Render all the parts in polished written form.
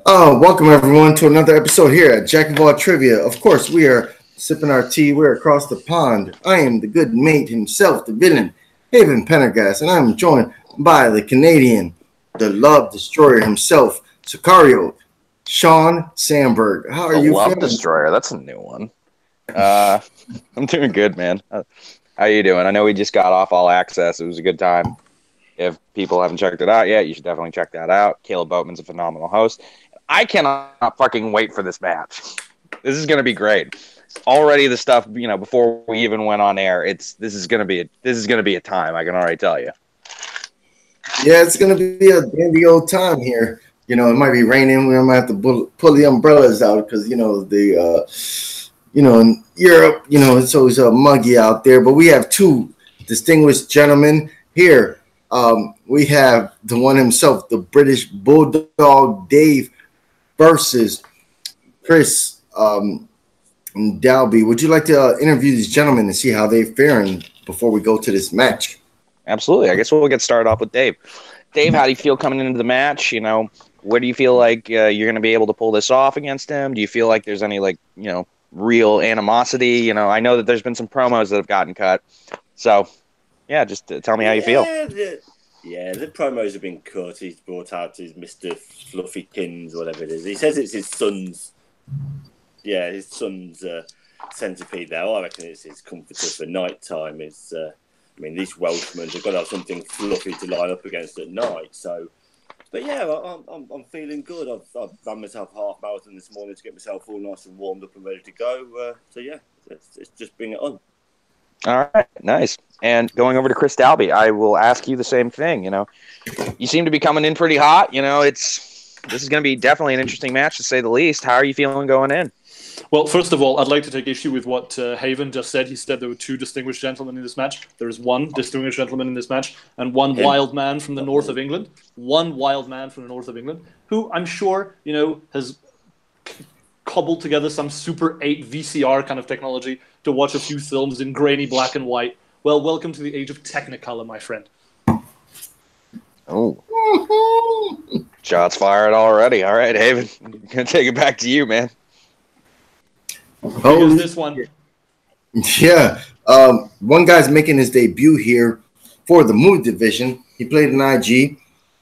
Oh, welcome everyone to another episode here at Jack of All Trivia. Of course, we are sipping our tea. We're across the pond. I am the good mate himself, the villain, Haven Pendergast, and I'm joined by the Canadian, the love destroyer himself, Sicario, Sean Sandberg. How are you Love feeling? Destroyer, that's a new one. I'm doing good, man. How you doing? I know we just got off All Access. It was a good time. If people haven't checked it out yet, you should definitely check that out. Caleb Boatman's a phenomenal host. I cannot fucking wait for this match. This is gonna be great. Already the stuff, before we even went on air, this is gonna be a time. I can already tell you. Yeah, it's gonna be a dandy old time here. It might be raining. We might have to pull the umbrellas out because in Europe, it's always muggy out there. But we have two distinguished gentlemen here. We have the one himself, the British Bulldog Dave, versus Chris Dalby. Would you like to interview these gentlemen and see how they're faring before we go to this match? Absolutely. I guess we'll get started off with Dave. Dave, how do you feel coming into the match? Where do you feel like you're going to be able to pull this off against him? Do you feel like there's any real animosity? I know that there's been some promos that have gotten cut. So, yeah, just tell me how you feel. The promos have been cut. He's brought out his Mr. Fluffy Kins, whatever it is. He says it's his son's. Yeah, his son's centipede there. I reckon it's his comforter for night time. These Welshmen have got to have something fluffy to line up against at night. So, but yeah, I'm feeling good. I've run myself half marathon this morning to get myself all nice and warmed up and ready to go. So yeah, let's just bring it on. All right, nice. And going over to Chris Dalby, I will ask you the same thing. You seem to be coming in pretty hot. This is going to be definitely an interesting match to say the least. How are you feeling going in? Well, first of all, I'd like to take issue with what Haven just said. He said there were two distinguished gentlemen in this match. There is one distinguished gentleman in this match and one wild man from the north of England. One wild man from the north of England who I'm sure, has cobbled together some Super 8 VCR kind of technology to watch a few films in grainy black and white. Well, welcome to the age of Technicolor, my friend. Oh. Shots fired already. All right, Haven. I'm going to take it back to you, man. Here's this one. Yeah. One guy's making his debut here for the movie division. He played in IG,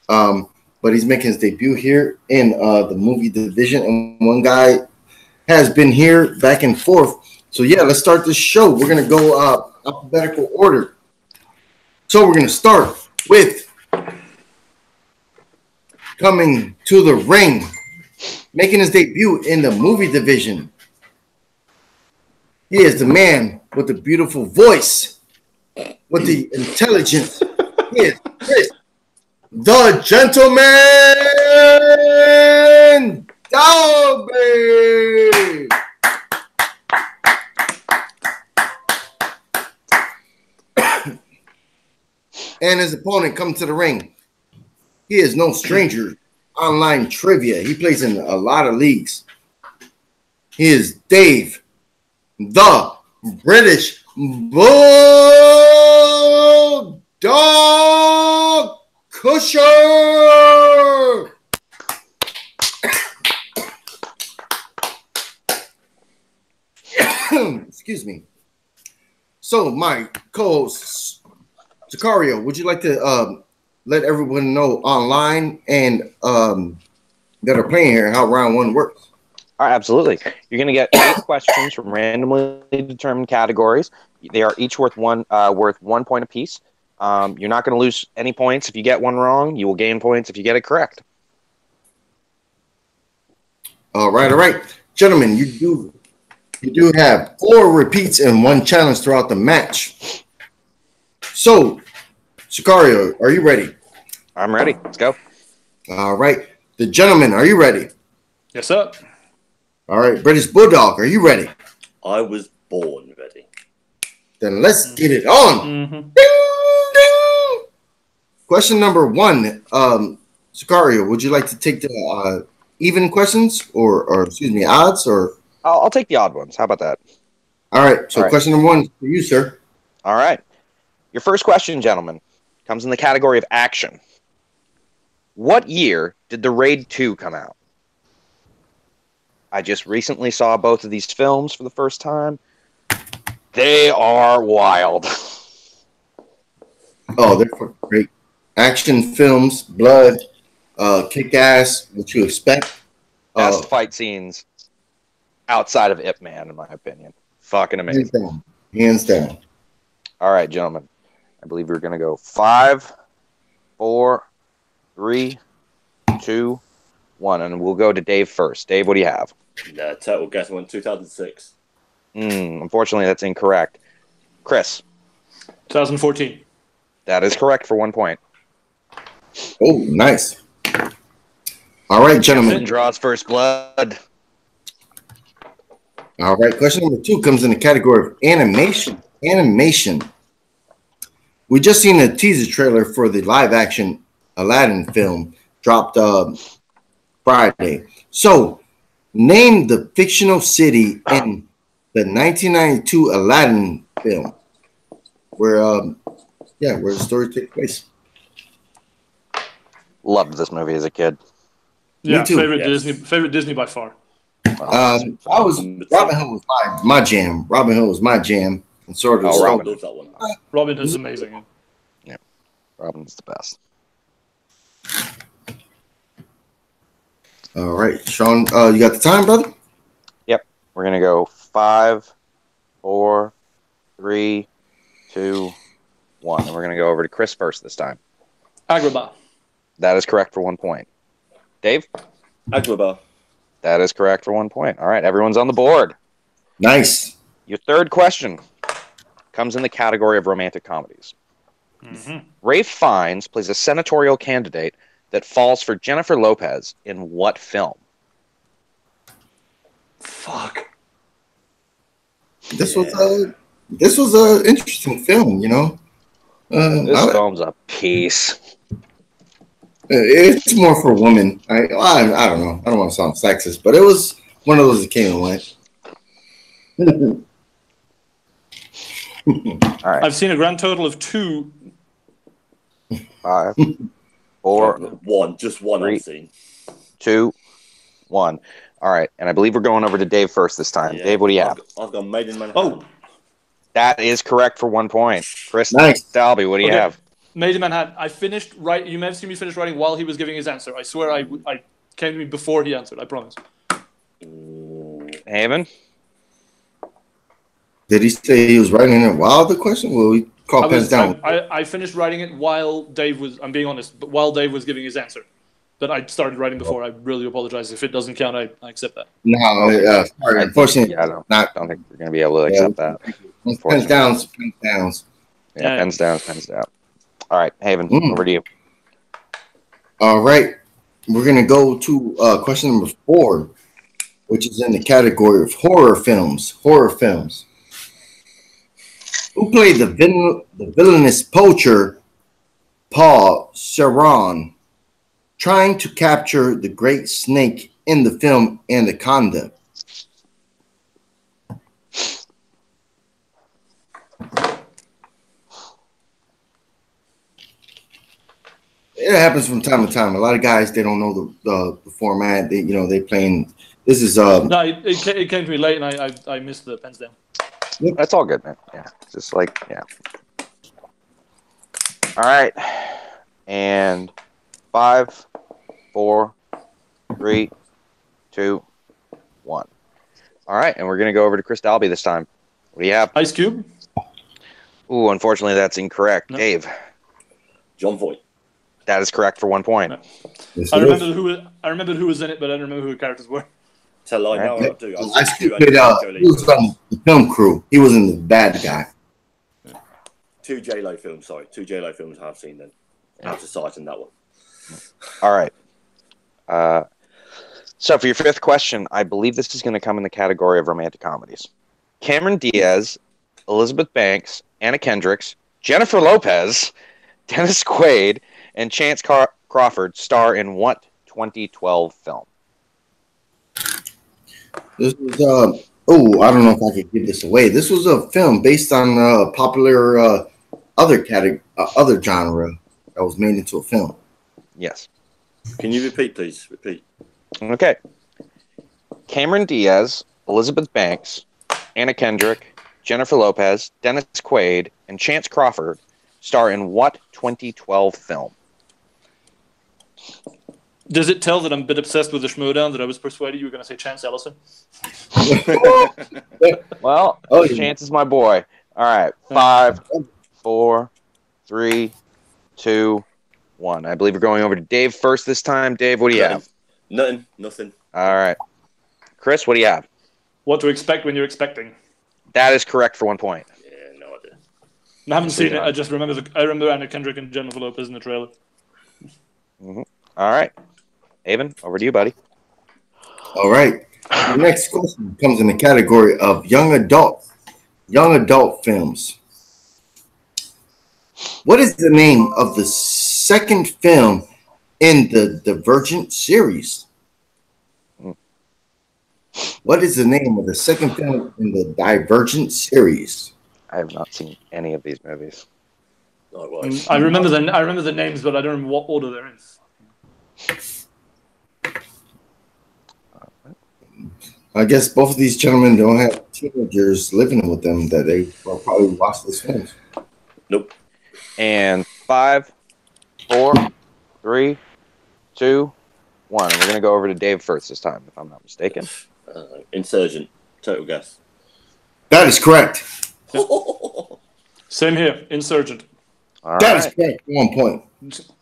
but he's making his debut here in the movie division. And one guy has been here back and forth. So, yeah, let's start this show. We're going to go alphabetical order. So we're going to start with coming to the ring, making his debut in the movie division. He is the man with the beautiful voice, with the intelligence. He is Chris, the gentleman, Dalby. And his opponent comes to the ring. He is no stranger. Online trivia. He plays in a lot of leagues. He is Dave, the British Bulldog Goodger. Excuse me. So, my co-host, Sicario, would you like to let everyone know online and that are playing here how round one works? All right, absolutely. You're going to get 8 questions from randomly determined categories. They are each worth 1 point apiece. You're not going to lose any points if you get one wrong. You will gain points if you get it correct. All right. Gentlemen, you do have 4 repeats and 1 challenge throughout the match. So, Sicario, are you ready? I'm ready. Let's go. All right. The gentlemen, are you ready? Yes, sir. All right. British Bulldog, are you ready? I was born ready. Then let's get it on. Mm-hmm. Ding, ding. Question number 1. Sicario, would you like to take the even questions or excuse me, odds or? I'll take the odd ones. How about that? All right. So question number 1 for you, sir. All right. Your first question, gentlemen, comes in the category of action. What year did The Raid 2 come out? I just recently saw both of these films for the first time. They are wild. Oh, they're great action films, blood, kick ass, what you expect. Best fight scenes outside of Ip Man, in my opinion. Fucking amazing. Hands down. Hands down. All right, gentlemen. I believe we're going to go 5, 4, 3, 2, 1. And we'll go to Dave first. Dave, what do you have? The total guess won 2006. Unfortunately, that's incorrect. Chris. 2014. That is correct for 1 point. Oh, nice. All right, gentlemen. Draws first blood. All right, question number 2 comes in the category of animation. Animation. We just seen a teaser trailer for the live-action Aladdin film dropped Friday. So, name the fictional city in the 1992 Aladdin film, where the story takes place. Loved this movie as a kid. Yeah, Me too. Favorite Disney by far. Robin Hood was my jam. Robin Hood was my jam, and sort of. Robin loves that one. Robin Hood's amazing. Yeah, Robin's the best. All right, Sean, you got the time, brother? Yep. We're gonna go 5, 4, 3, 2, 1, and we're gonna go over to Chris first this time. Agrabah. That is correct for 1 point. Dave? Agrabah. That is correct for 1 point. All right, everyone's on the board. Nice. Your third question comes in the category of romantic comedies. Ralph Fiennes plays a senatorial candidate that falls for Jennifer Lopez in what film? Fuck. This was a interesting film, you know. This film's a piece. It's more for women. I don't know. I don't want to sound sexist, but it was one of those that came and went. All right. I've seen a grand total of 2. 5, 4, 1. Just one 3, I've seen. 2, 1. All right, and I believe we're going over to Dave first this time. Yeah. Dave, what do you have? I've gone Made in Manhattan. Oh, That is correct for 1 point. Chris Nice. Dalby, what do you have? Made in Manhattan. I finished right. You may have seen me finish writing while he was giving his answer. I swear, I came to me before he answered. I promise. Haven? Did he say he was writing it while the question? Well, we call pens down. I finished writing it while Dave was. I'm being honest, but while Dave was giving his answer. But I started writing before. I really apologize. If it doesn't count, I accept that. No, sorry. Unfortunately, I don't think we're going to be able to accept that. Pens down. Pens down. Yeah, pens down, pens down. All right, Haven, over to you. All right. We're going to go to question number 4, which is in the category of horror films. Horror films. Who played the villainous poacher, Paul Ceron, trying to capture the great snake in the film Anaconda? It happens from time to time. A lot of guys, they don't know the format. They playing. This is No, it came to me late, and I missed the pens down. That's all good, man. Yeah, just yeah. All right, and 5, 4, 3, 2, 1. All right, and we're gonna go over to Chris Dalby this time. What do you have? Ice Cube. Ooh, unfortunately, that's incorrect. No. Dave. John Voight. That is correct for 1 point. No. I remembered who was in it, but I don't remember who the characters were. Tell I know what to do. He was from the film crew. He wasn't the bad guy. 2 J-Lo films. Sorry, 2 J-Lo films I've seen. Then I have to cite in that one. All right. So for your 5th question, I believe this is going to come in the category of romantic comedies. Cameron Diaz, Elizabeth Banks, Anna Kendricks, Jennifer Lopez, Dennis Quaid, and Chance Crawford star in what 2012 film? This was I don't know if I could give this away. This was a film based on popular other genre that was made into a film. Yes. Can you repeat, please? Repeat. Okay. Cameron Diaz, Elizabeth Banks, Anna Kendrick, Jennifer Lopez, Dennis Quaid, and Chance Crawford star in what 2012 film? Does it tell that I'm a bit obsessed with the Schmodown that I was persuaded you were going to say Chance Ellison? Well, Oh, yeah. Chance is my boy. All right. 5, 4, 3, 2, 1. I believe we're going over to Dave first this time. Dave, what do you have? Nothing. All right. Chris, what do you have? What to expect when you're expecting. That is correct for 1 point. Yeah, no idea. I haven't seen it. I just remember I remember Anna Kendrick and Jennifer Lopez in the trailer. Mm-hmm. All right. Avon, over to you, buddy. All right. The next question comes in the category of young adult films. What is the name of the second film in the Divergent series? What is the name of the second film in the Divergent series? I have not seen any of these movies. Likewise. I remember the names, but I don't remember what order they're in. I guess both of these gentlemen don't have teenagers living with them that they will probably watch these films. Nope. And 5, 4, 3, 2, 1. And we're going to go over to Dave first this time, if I'm not mistaken. Insurgent. Total guess. That is correct. Same here. Insurgent. All That right. is correct. 1 point.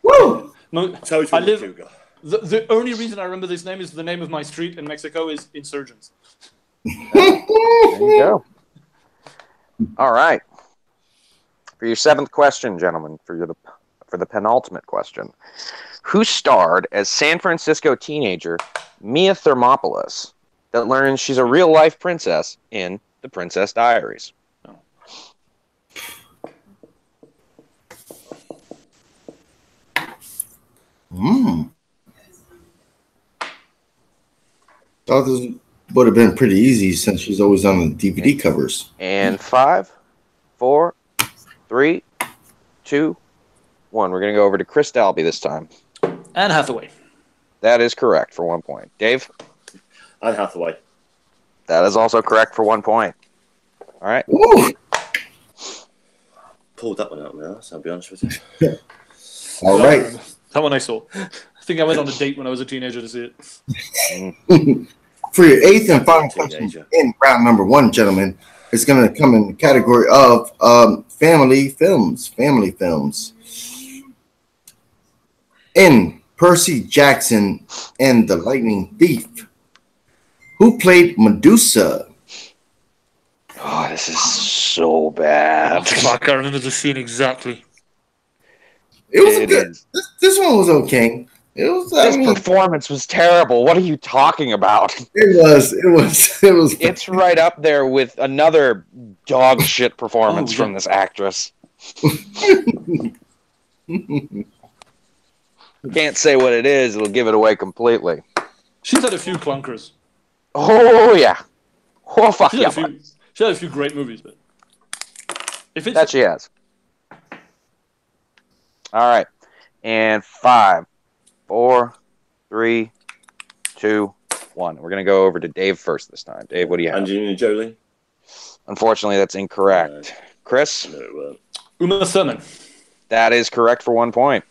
Woo! No, Total I live. Cougar. The only reason I remember this name is the name of my street in Mexico is Insurgents. There you go. All right. For your 7th question, gentlemen, for the penultimate question, who starred as San Francisco teenager Mia Thermopolis that learns she's a real-life princess in The Princess Diaries? Thought this would have been pretty easy since she's always on the DVD covers. And 5, 4, 3, 2, 1. We're going to go over to Chris Dalby this time. Anne Hathaway. That is correct for 1 point. Dave? Anne Hathaway. That is also correct for 1 point. All right. Woo! Pulled that one out of my ass, I'll be honest with you. All right. That one I saw. I think I went on a date when I was a teenager to see it. For your 8th and final question in round number 1, gentlemen, it's going to come in the category of family films. Family films. In Percy Jackson and the Lightning Thief, who played Medusa? Oh, this is so bad. Fuck, I remember the scene exactly. It was good. This one was okay. It was. This performance was terrible. What are you talking about? It was. It's right up there with another dog shit performance from this actress. Can't say what it is. It'll give it away completely. She's had a few clunkers. Oh, yeah. Oh, fuck yeah. She had a few great movies, but if it's that she has. All right. And 5, 4, 3, 2, 1. We're going to go over to Dave first this time. Dave, what do you have? Angelina Jolie. Unfortunately, that's incorrect. Chris? No, it won't. Uma Thurman. That is correct for 1 point.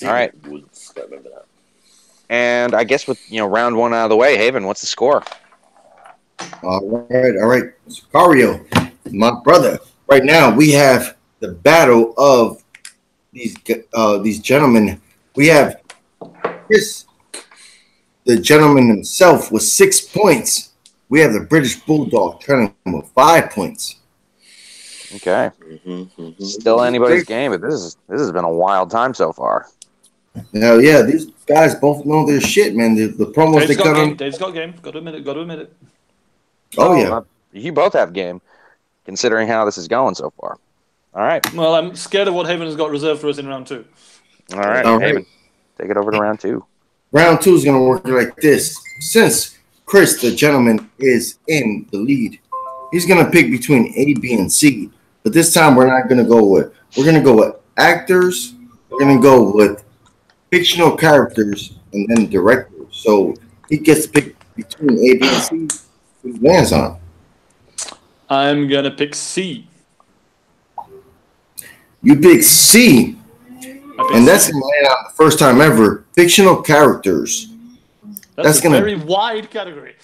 All right. Woods. I remember that. And I guess with round 1 out of the way, Haven, what's the score? All right. Sicario, my brother. Right now, we have the battle of these gentlemen. We have Chris, the gentleman himself, with 6 points. We have the British Bulldog turning with 5 points. Okay. Still anybody's game, but this has been a wild time so far. Hell yeah, these guys both know their shit, man. The promos they cut on. Dave's got game. Got to admit it. Oh yeah. You both have game, considering how this is going so far. All right. Well, I'm scared of what Haven has got reserved for us in round 2. All right, Haven, take it over to round 2. Round 2 is going to work like this. Since Chris, the gentleman, is in the lead, he's going to pick between A, B, and C. But this time we're not going to go with. We're going to go with actors we're gonna go with fictional characters and then directors. So he gets to pick between A, B, and C. Who he lands on? I'm gonna pick C. You pick C, and that's C. gonna land on the first time ever. Fictional characters. That's a very wide category.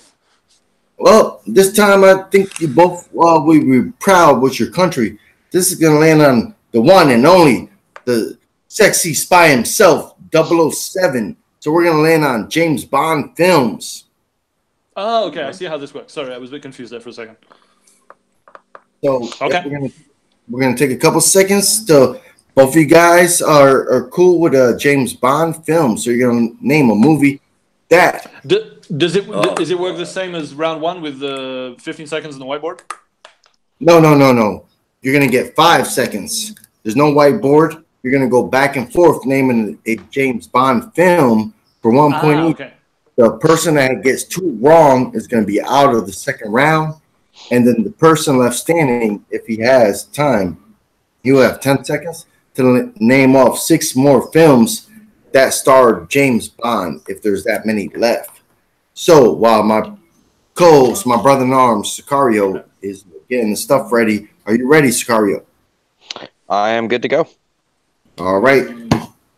Well, this time I think you both we were proud with your country. This is gonna land on the one and only, the sexy spy himself, 007. So we're gonna land on James Bond films. Oh, okay. I see how this works. Sorry, I was a bit confused there for a second. So okay, we're gonna take a couple seconds to. Both of you guys are cool with a James Bond film, so you're gonna name a movie that. Does it work the same as round one with the 15 seconds on the whiteboard? No. You're gonna get 5 seconds. There's no whiteboard. You're gonna go back and forth naming a James Bond film for 1 point each. Okay. The person that gets 2 wrong is gonna be out of the second round, and then the person left standing, if he has time, he will have 10 seconds to name off 6 more films that star James Bond, if there's that many left. So while my co-host, my brother-in-arms, Sicario, is getting the stuff ready, are you ready, Sicario? I am good to go. All right.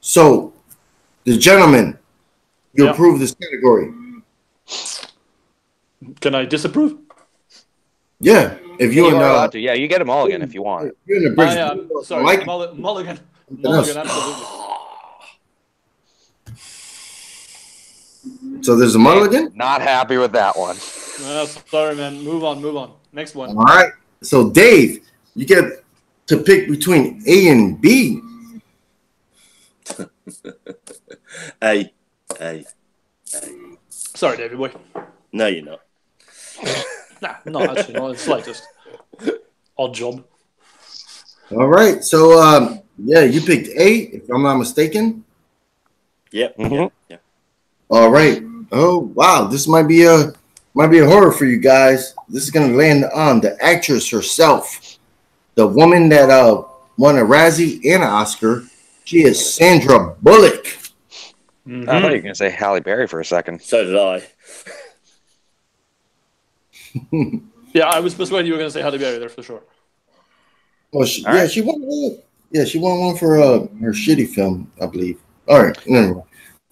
So, the gentleman, you approve this category. Can I disapprove? Yeah. If you are allowed to. Yeah, you get them all again if you want. You're in the bridge. Sorry, like Mulligan. Mulligan, absolutely. So there's a mulligan? Not happy with that one. Sorry, man. Move on. Next one. All right. So, Dave, you get to pick between A and B. A. Sorry, Davey boy. No, you're not. Nah, no, actually, not the slightest. Odd job. All right. So, you picked A, if I'm not mistaken. Yep. Mm-hmm. Yeah. All right. Oh, wow. This might be a horror for you guys. This is gonna land on the actress herself, the woman that won a Razzie and an Oscar. She is Sandra Bullock. Mm-hmm. I thought you were gonna say Halle Berry for a second. So did I. Yeah, I was persuaded you were going to say Halle Berry there for sure. Well, she won. Yeah, she won one for her shitty film, I believe. All right. Anyway.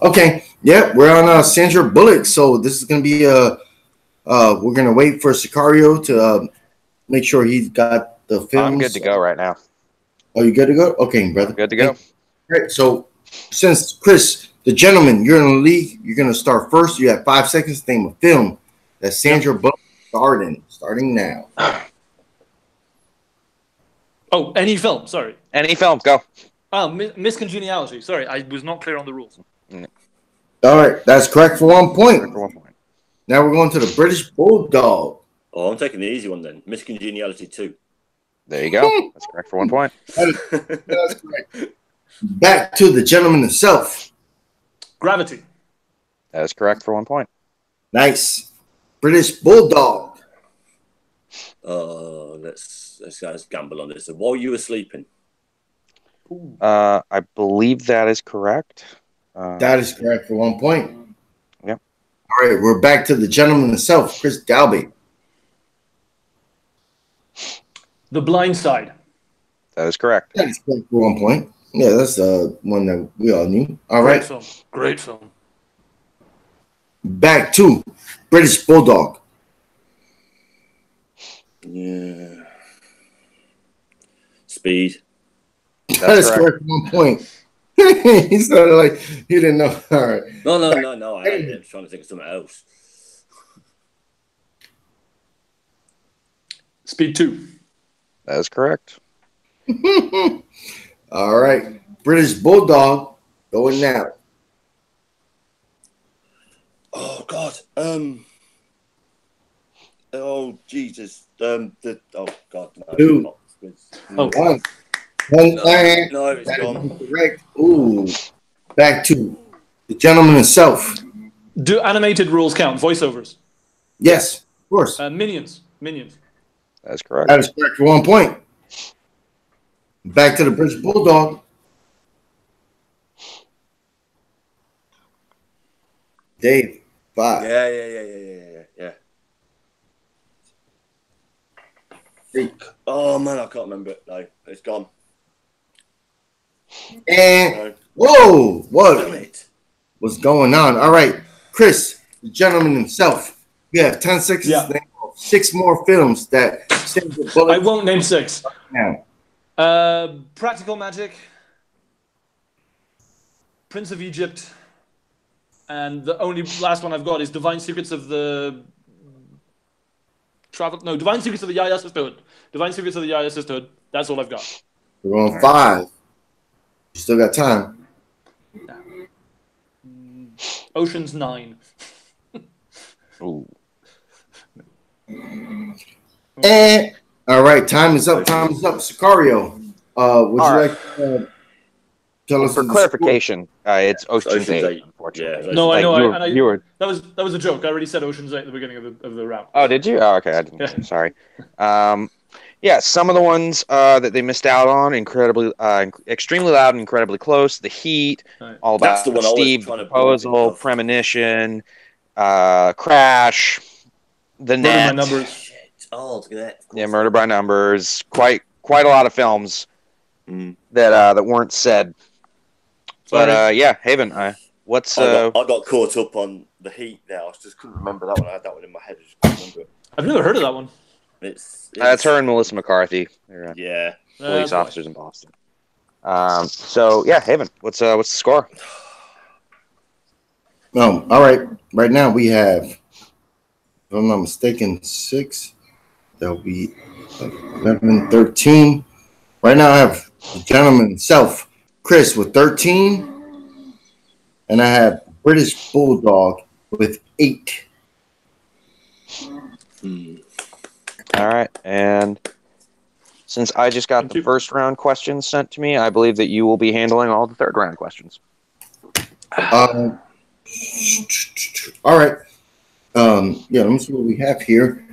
Okay. Yeah, we're on Sandra Bullock. So this is going to be we're going to wait for Sicario to make sure he's got the film. I'm good to go right now. Oh, you good to go? Okay, brother. Good to go. All right. So since Chris, the gentleman, you're in the league, you're going to start first. You have 5 seconds to name a film that Sandra Bullock starting now. Oh, any film. Sorry. Any film. Go. Oh, Miss Congeniality. Sorry, I was not clear on the rules. All right, that's correct for 1 point. For 1 point. Now we're going to the British Bulldog. Oh, I'm taking the easy one then. Miss Congeniality 2. There you go. That's correct for 1 point. That's correct. Back to the gentleman himself. Gravity. That is correct for 1 point. Nice. British Bulldog. Let's guys gamble on this. So while you were sleeping. I believe that is correct. That is correct for 1 point. Yep. All right, we're back to the gentleman himself, Chris Dalby. The Blind Side. That is correct. That is correct for 1 point. Yeah, that's one that we all knew. All right. Great film. Back to British Bulldog. Yeah. Speed. That is correct for 1 point. He sounded like he didn't know. All right. No. I was trying to think of something else. Speed 2. That is correct. All right. British Bulldog going now. Oh God. Oh Jesus. Oh God. No. Two. Okay. One. No, it's gone. Correct. Ooh. Back to the gentleman himself. Do animated rules count? Voiceovers. Yes, of course. Minions. That is correct. That is correct for 1 point. Back to the British Bulldog. Dave, 5. Yeah. Oh man, I can't remember it. No, it's gone. And whoa, Damn what? it. What's going on? All right, Chris, the gentleman himself. You have 10 seconds. Yeah. To name 6 more films that save the bullet. I won't name 6. Now. Practical Magic, Prince of Egypt, and the only last one I've got is Divine Secrets of the Divine Secrets of the Yaya Sisterhood. Divine Secrets of the Yaya Sisterhood. That's all I've got. We're on 5. You still got time. Ocean's 9. Ooh. And all right, time is up. Time is up. Sicario. Would you like to tell us For clarification, it's Ocean's 8, unfortunately. Yeah, No, I know. You were. That was a joke. I already said Ocean's 8 at the beginning of the round. Oh, did you? Oh, okay. I didn't. Yeah. Sorry. Yeah, some of the ones that they missed out on, extremely loud and incredibly close. The Heat, Right. all That's about the one I was Steve, trying the to Proposal, think of. Premonition, Crash, The Murder by Net. Numbers. Shit. Oh, look at that. Yeah, Murder by Numbers. Quite a lot of films that weren't said. Sorry. But yeah, Haven, what's I got caught up on The Heat there. I just couldn't remember that one. I had that one in my head. I just couldn't remember it. I've never heard of that one. It's her and Melissa McCarthy. They're Yeah. police officers in Boston. So yeah, Haven, what's the score? All right. Right now we have, if I'm not mistaken, 6. That'll be 11, 13. Right now I have the gentleman himself, Chris, with 13. And I have British Bulldog with 8. All right, and since I just got the first round questions sent to me, I believe that you will be handling all the third round questions. All right. Yeah, let me see what we have here.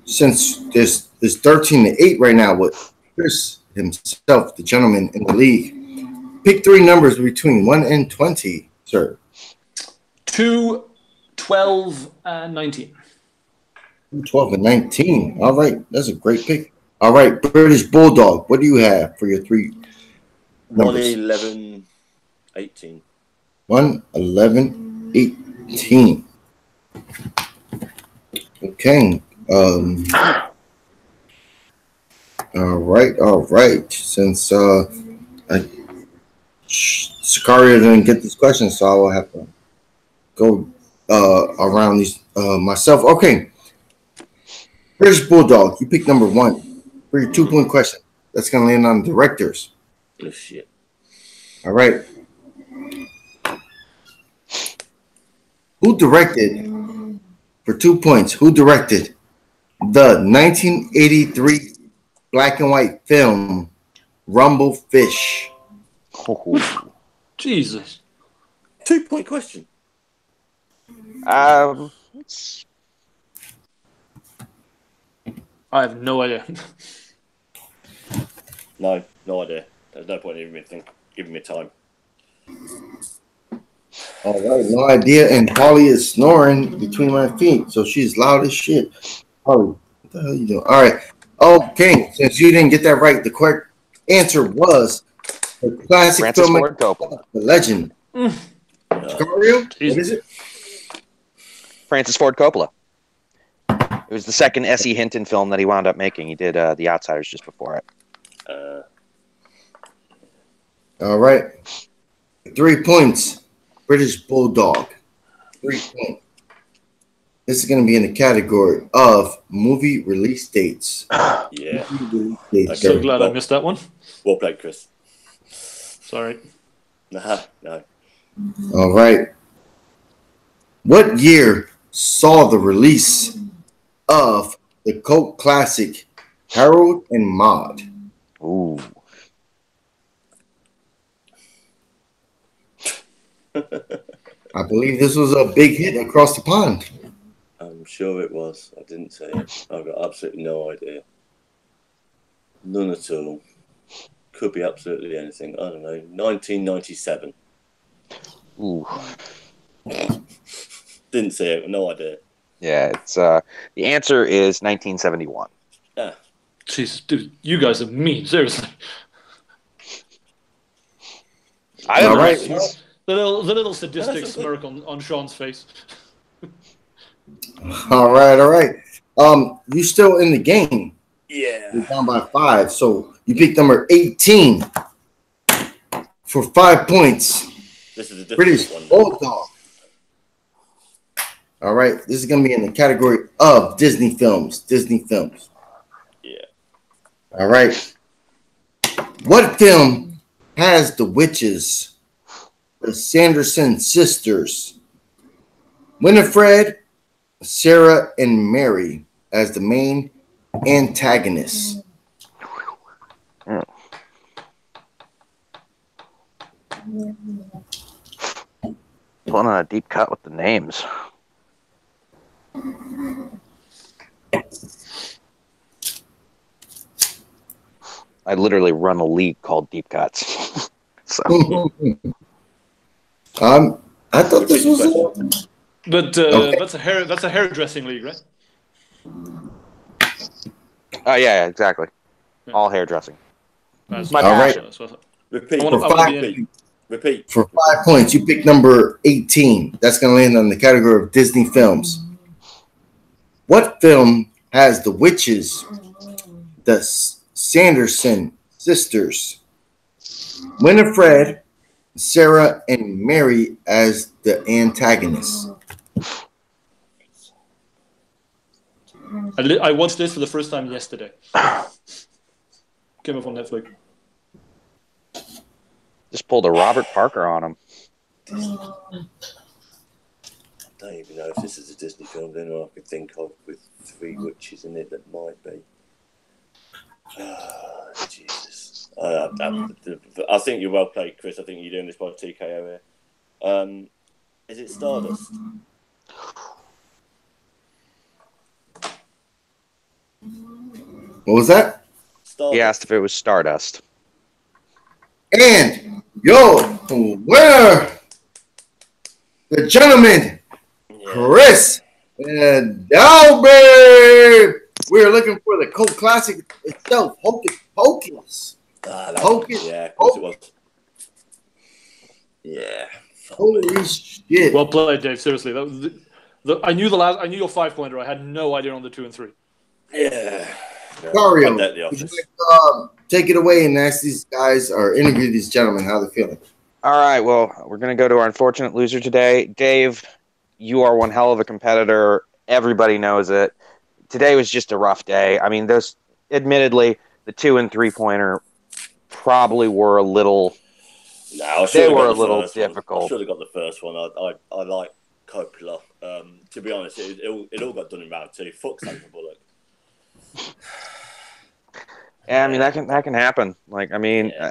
Since there's 13-8 right now with Chris himself, the gentleman in the league. Pick 3 numbers between 1 and 20, sir. 2, 12, and 19. 12 and 19. All right, that's a great pick. All right, British Bulldog, what do you have for your 3 numbers? 1, 11, 18. 1, 11, 18. Okay. All right. Since Sicario didn't get this question, so I will have to go around these myself. Okay. British Bulldog, you pick number 1 for your 2-point question. That's going to land on directors. Oh, shit. All right. Who directed, for 2 points, who directed the 1983 black and white film Rumble Fish? Jesus. 2-point question. I have no idea. No idea. There's no point in giving me time. All right, no idea. And Polly is snoring between my feet, so she's loud as shit. Polly, what the hell are you doing? All right. Okay, since you didn't get that right, the correct answer was the classic Francis film, Ford Coppola. The Legend. Sicario? What is it? Francis Ford Coppola. It was the second S.E. Hinton film that he wound up making. He did The Outsiders just before it. All right. 3 points. British Bulldog. 3 points. This is going to be in the category of movie release dates. Yeah. Movie release dates. I'm so glad I missed that one. Well played, Chris. Sorry. No. All right. What year saw the release of the cult classic Harold and Maude? Ooh. I believe this was a big hit across the pond. I'm sure it was. I didn't say it. I've got absolutely no idea. None at all. Could be absolutely anything. I don't know. 1997. Ooh. Didn't see it. No idea. Yeah, it's the answer is 1971. Yeah. Jeez, dude, you guys are mean. Seriously. I didn't All right. realize. The little sadistic smirk on Sean's face. All right. You still in the game. Yeah. You're down by 5. So you picked number 18 for 5 points. This is a British different one. Bulldog. All right. This is going to be in the category of Disney films. Yeah. All right. What film has the witches, the Sanderson sisters, Winifred, Sarah, and Mary as the main antagonists? Pulling on a deep cut with the names. I literally run a league called Deep Cuts. So I thought this was But Okay. that's a hairdressing league, right? oh yeah, exactly. All hairdressing. That's My All right. that's what I thought. Repeat. I wanna- I wanna be Repeat. for 5 points. You picked number 18. That's going to land on the category of Disney films. What film has the witches, the Sanderson sisters, Winifred, Sarah, and Mary as the antagonists? I watched this for the first time yesterday. Came up on Netflix. just pulled a Robert Parker on him. I don't even know if this is a Disney film. Then I could think of with 3 witches in it that might be. Oh, Jesus. I think you're well played, Chris. I think you're doing this by TKO here. Is it Stardust? What was that? Stardust. He asked if it was Stardust. And your winner, the gentleman, Chris and Dalby. We're looking for the cult classic itself, Hocus Pocus. Hocus Yeah, of course it was. Yeah. Holy shit. Well played, Dave. Seriously, that was I knew I knew your 5-pointer. I had no idea on the 2 and 3. Yeah. Mario, I'm at the would you office. like, take it away and ask these guys or interview these gentlemen how they're feeling. All right, well, we're going to go to our unfortunate loser today. Dave, you are one hell of a competitor. Everybody knows it. Today was just a rough day. I mean, admittedly, the 2 and 3-pointer probably were a little. No, they were a little difficult. I should have got the first one. I like Coppola. To be honest, it all got done in round 2. Fuck Sandra Bullock. Yeah, I mean that can happen. Like, I mean, Yeah.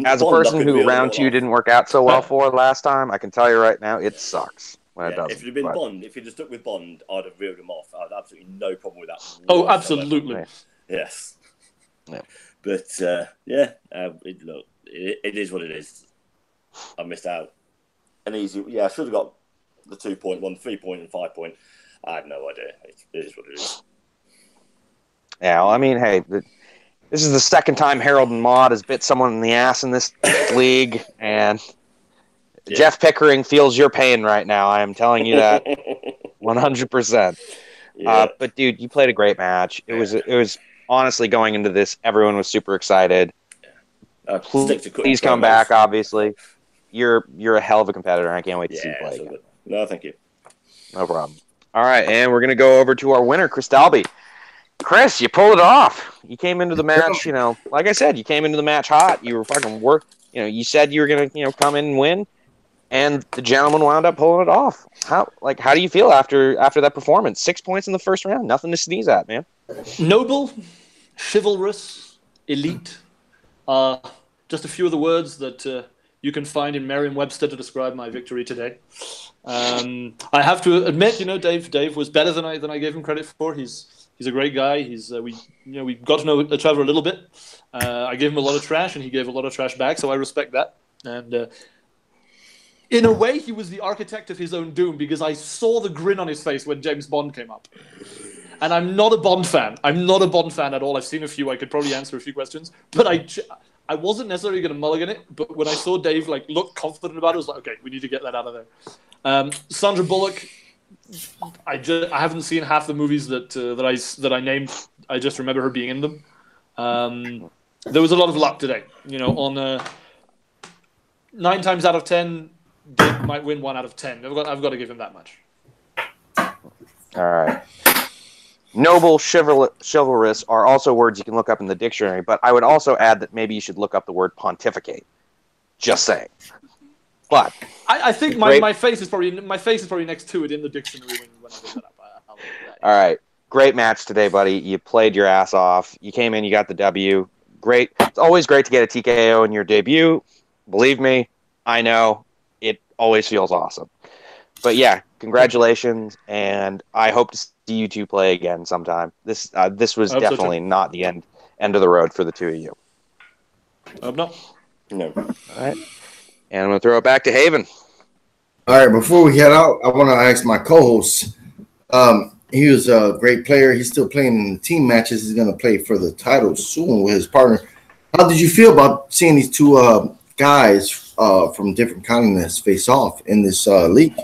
as a person who round 2 didn't work out so well for last time, I can tell you right now, it sucks when it doesn't. If it had been but- Bond, if you'd have stuck with Bond, I'd have reeled him off. I had absolutely no problem with that. Oh, whatsoever. absolutely. Yes. Yeah. But look, it is what it is. I missed out. An easy, I should have got the 2-point one, 3-point, and 5-point. I had no idea. It is what it is. Yeah, well, I mean, hey, this is the second time Harold and Maude has bit someone in the ass in this league, and Jeff Pickering feels your pain right now. I am telling you that 100%. Yeah. But dude, you played a great match. It was honestly going into this, everyone was super excited. Please come back. Obviously, you're a hell of a competitor. I can't wait to see you play again. No, thank you. No problem. All right, and we're gonna go over to our winner, Chris Dalby. Chris, you pulled it off. You came into the match, like I said, you came into the match hot. You were fucking you said you were gonna, come in and win, and the gentleman wound up pulling it off. How do you feel after that performance? 6 points in the first round, nothing to sneeze at, man. Noble, chivalrous, elite. Just a few of the words that you can find in Merriam-Webster to describe my victory today. I have to admit, Dave was better than I gave him credit for. He's a great guy. We got to know each other a little bit. I gave him a lot of trash, and he gave a lot of trash back, so I respect that. And in a way, he was the architect of his own doom because I saw the grin on his face when James Bond came up. And I'm not a Bond fan. I'm not a Bond fan at all. I've seen a few. I could probably answer a few questions. But I wasn't necessarily going to mulligan it. But when I saw Dave look confident about it, I was like, okay, we need to get that out of there. Sandra Bullock, I haven't seen half the movies that I named. I just remember her being in them. There was a lot of luck today. On 9 times out of 10, Dave might win 1 out of 10. I've got to give him that much. All right. Noble, chivalrous are also words you can look up in the dictionary, but I would also add that maybe you should look up the word pontificate. Just saying. But I think my face is probably next to it in the dictionary when I look that up. All right. Great match today, buddy. You played your ass off. You came in, you got the W. Great. It's always great to get a TKO in your debut. Believe me, I know. It always feels awesome. But yeah, congratulations, and I hope to see you two play again sometime. This was definitely not the end of the road for the two of you. No. All right. And I'm going to throw it back to Haven. All right, before we head out, I want to ask my co-host. He was a great player. He's still playing in the team matches. He's going to play for the title soon with his partner. How did you feel about seeing these two guys from different continents face off in this league?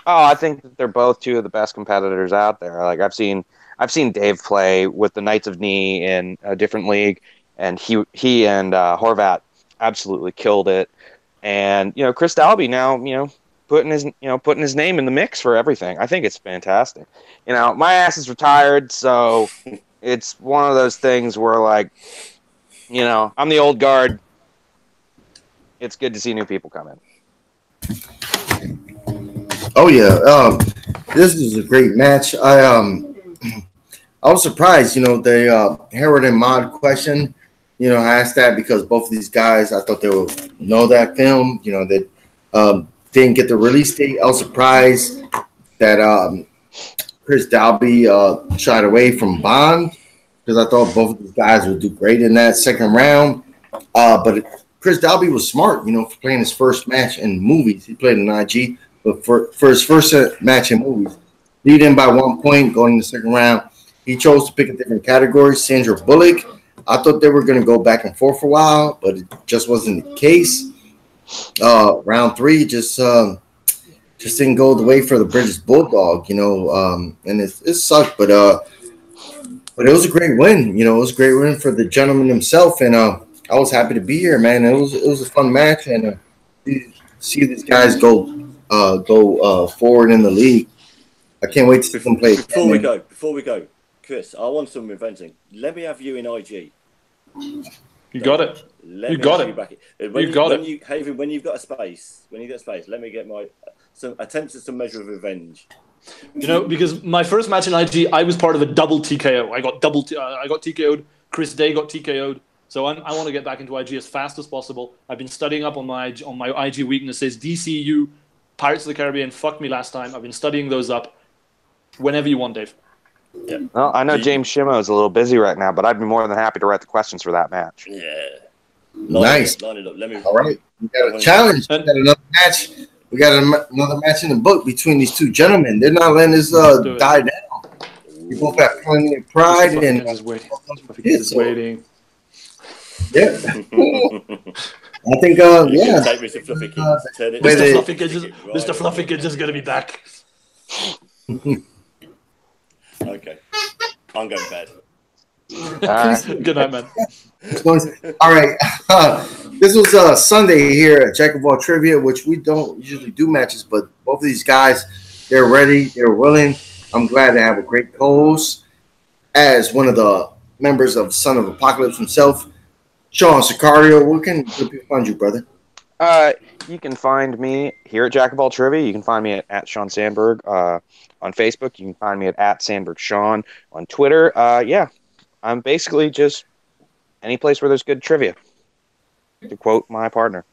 Oh, I think that they're both two of the best competitors out there. Like I've seen Dave play with the Knights of Knee in a different league, and he and Horvat absolutely killed it. And Chris Dalby now putting his name in the mix for everything. I think it's fantastic. My ass is retired, so it's one of those things where I'm the old guard. It's good to see new people come in. Oh yeah, this is a great match. I was surprised. The Harold and Maude question. I asked that because both of these guys, I thought they would know that film. That didn't get the release date. I was surprised that Chris Dalby shied away from Bond because I thought both of these guys would do great in that second round. But Chris Dalby was smart, for playing his first match in movies. He played in IG. But for his first match in movies, leading by 1 point, going in the second round, he chose to pick a different category. Sandra Bullock. I thought they were going to go back and forth for a while, but it just wasn't the case. Round 3 just didn't go the way for the British Bulldog, and it sucked, but it was a great win. It was a great win for the gentleman himself, and I was happy to be here, man. It was a fun match, and see these guys go forward in the league. I can't wait to see them play. Before we go, Chris, I want some inventing. Let me have you in IG. You got it. You got it. Haven, when you've got a space, let me get some attempts at some measure of revenge. Because my first match in IG, I was part of a double TKO. I got TKO'd. Chris Day got TKO'd. So I want to get back into IG as fast as possible. I've been studying up on my IG weaknesses. DCU, Pirates of the Caribbean, fucked me last time. I've been studying those up. Whenever you want, Dave. Yeah. Well, I know James Shimo is a little busy right now, but I'd be more than happy to write the questions for that match. Yeah. Nice. Line it up. All right. We got a challenge. We got another match. We got another match in the book between these two gentlemen. They're not letting this die down. We both have plenty of pride and waiting. Yeah. I think yeah. Take Mr. Fluffy Kids. Mr. Fluffy Kids is gonna be back. Okay. I'm going to bed. Good night, man. All right. This was Sunday here at Jack of All Trivia, which we don't usually do matches, but both of these guys, they're ready, they're willing. I'm glad to have a great co-host as one of the members of Son of Apocalypse himself, Sean Sicario. Where can people find you, brother? You can find me here at Jack of All Trivia. You can find me at Sean Sandberg on Facebook. You can find me at Sandberg Sean on Twitter. Yeah, I'm basically just any place where there's good trivia, to quote my partner.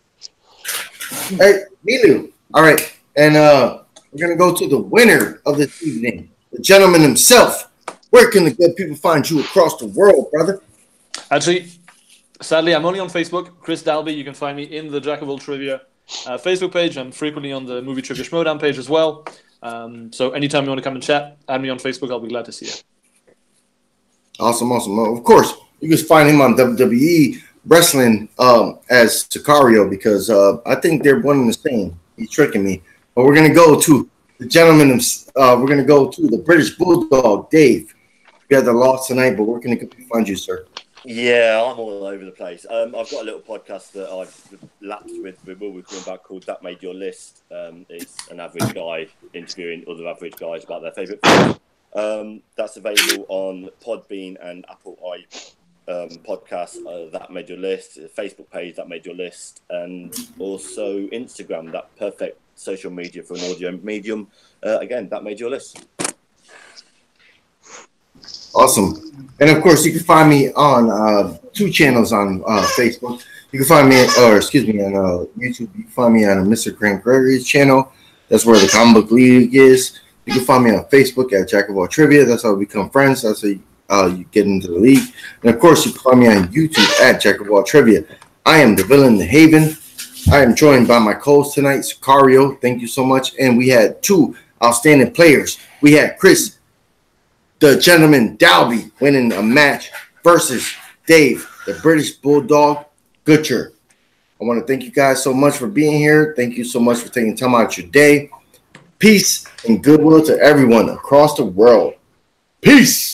Hey, Milu. All right, and we're going to go to the winner of this evening, the gentleman himself. Where can the good people find you across the world, brother? Actually, sadly, I'm only on Facebook. Chris Dalby. You can find me in the Jack of All Trivia. Facebook page. I'm frequently on the Movie Trivia Schmodown page as well. So anytime you want to come and chat, add me on Facebook. I'll be glad to see you. Awesome. Of course, you can find him on WWE Wrestling as Sicario because I think they're one and the same. He's tricking me. But we're going to go to the gentleman. We're going to go to the British Bulldog, Dave. We had the loss tonight, but where can we find you, sir? Yeah, I'm all over the place. I've got a little podcast that I've lapsed with Will we coming back called That Made Your List. It's an average guy interviewing other average guys about their favourite films. That's available on Podbean and Apple Podcasts. That Made Your List. Facebook page That Made Your List, and also Instagram. That perfect social media for an audio medium. Again, That Made Your List. Awesome. And of course, you can find me on 2 channels on Facebook. You can find me, on YouTube. You can find me on Mr. Grant Gregory's channel. That's where the Comic Book League is. You can find me on Facebook at Jack of All Trivia. That's how we become friends. That's how you get into the league. And of course, you can find me on YouTube at Jack of All Trivia. I am the villain, the Haven. I am joined by my co-host tonight, Sicario. Thank you so much. And we had 2 outstanding players. We had Chris, the gentleman Dalby, winning a match versus Dave, the British Bulldog, Goodger. I want to thank you guys so much for being here. Thank you so much for taking time out of your day. Peace and goodwill to everyone across the world. Peace.